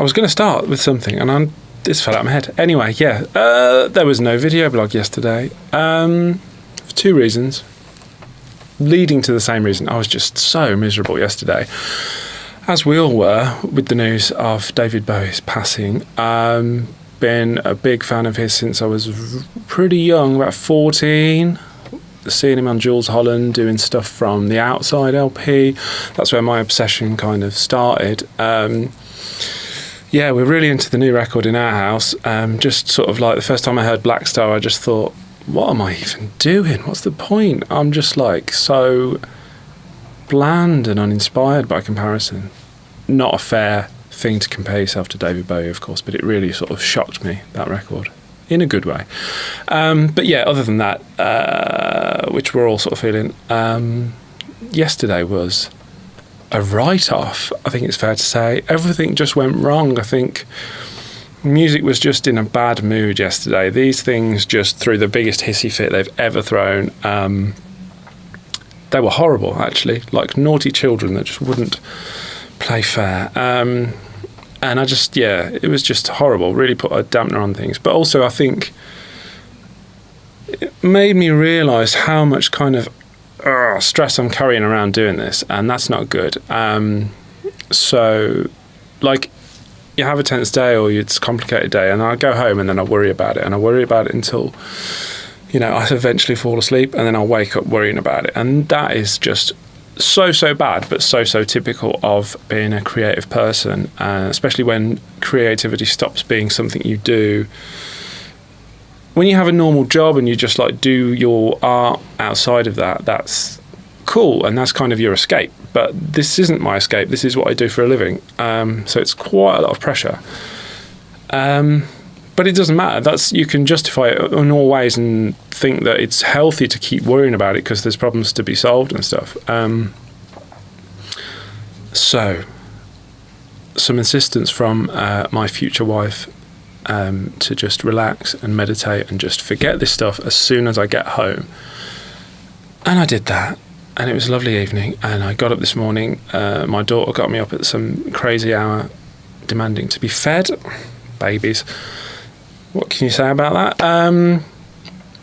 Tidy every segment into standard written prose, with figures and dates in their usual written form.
I was going to start with something, and this fell out of my head. Anyway, yeah, there was no video blog yesterday for 2 reasons, leading to the same reason. I was just so miserable yesterday, as we all were, with the news of David Bowie's passing. Been a big fan of his since I was pretty young, about 14. Seeing him on Jules Holland doing stuff from the Outside LP, that's where my obsession kind of started. Yeah, we're really into the new record in our house. Just sort of like the first time I heard Black Star, I just thought, what am I even doing? What's the point? I'm just like so bland and uninspired by comparison. Not a fair thing to compare yourself to David Bowie, of course, but it really sort of shocked me, that record, in a good way. But yeah, other than that, which we're all sort of feeling, yesterday was a write-off, I think it's fair to say. Everything just went wrong. I think music was just in a bad mood yesterday. These things just threw the biggest hissy fit they've ever thrown. They were horrible, actually, like naughty children that just wouldn't play fair. And I just, yeah, it was just horrible, really put a dampener on things. But also I think it made me realise how much kind of stress I'm carrying around doing this, and that's not good. So, like, you have a tense day or it's a complicated day, and I go home and then I worry about it, and I worry about it until, I eventually fall asleep, and then I'll wake up worrying about it. And that is just so bad, but so typical of being a creative person, especially when creativity stops being something you do. When you have a normal job and you just like do your art outside of that, that's cool, and that's kind of your escape. But this isn't my escape. This is what I do for a living. So it's quite a lot of pressure. But it doesn't matter. You can justify it in all ways and think that it's healthy to keep worrying about it because there's problems to be solved and stuff. So, some insistence from my future wife to just relax and meditate and just forget this stuff as soon as I get home. And I did that. And it was a lovely evening. And I got up this morning. My daughter got me up at some crazy hour demanding to be fed. Babies. What can you say about that?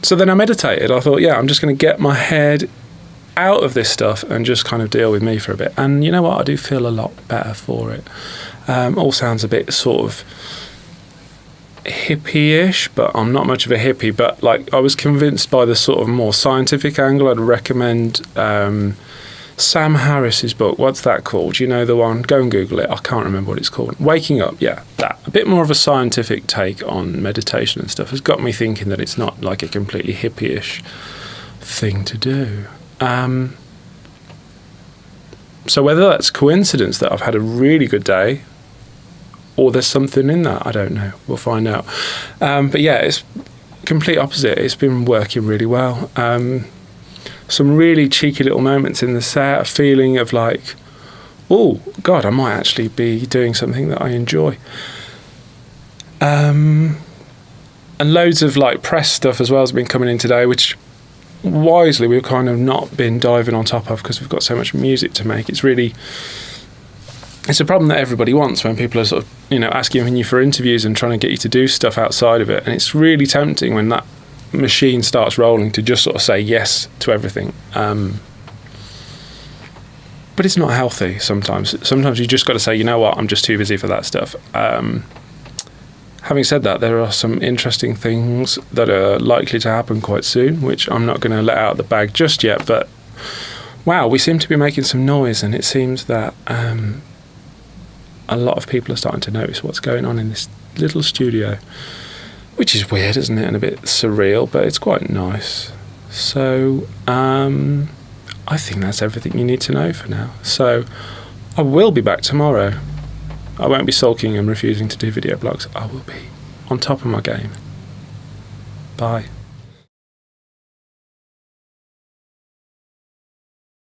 So then I meditated. I thought, I'm just going to get my head out of this stuff and just kind of deal with me for a bit. And you know what? I do feel a lot better for it. All sounds a bit sort of hippie-ish, but I'm not much of a hippie. But like, I was convinced by the sort of more scientific angle. I'd recommend Sam Harris's book. What's that called? You know the one? Go and Google it. I can't remember what it's called. Waking Up, yeah, that. A bit more of a scientific take on meditation and stuff has got me thinking that it's not like a completely hippie-ish thing to do. So whether that's coincidence that I've had a really good day or there's something in that, I don't know. We'll find out. But yeah, it's complete opposite. It's been working really well. Some really cheeky little moments in the set, a feeling of like, oh, God, I might actually be doing something that I enjoy. And loads of like press stuff as well has been coming in today, which wisely we've kind of not been diving on top of because we've got so much music to make. It's a problem that everybody wants when people are sort of, asking you for interviews and trying to get you to do stuff outside of it. And it's really tempting when that machine starts rolling to just sort of say yes to everything. But it's not healthy sometimes. Sometimes you just got to say, you know what, I'm just too busy for that stuff. Having said that, there are some interesting things that are likely to happen quite soon, which I'm not going to let out of the bag just yet. But wow, we seem to be making some noise, and it seems that a lot of people are starting to notice what's going on in this little studio. Which is weird, isn't it? And a bit surreal, but it's quite nice. So, I think that's everything you need to know for now. So, I will be back tomorrow. I won't be sulking and refusing to do video blogs. I will be on top of my game. Bye.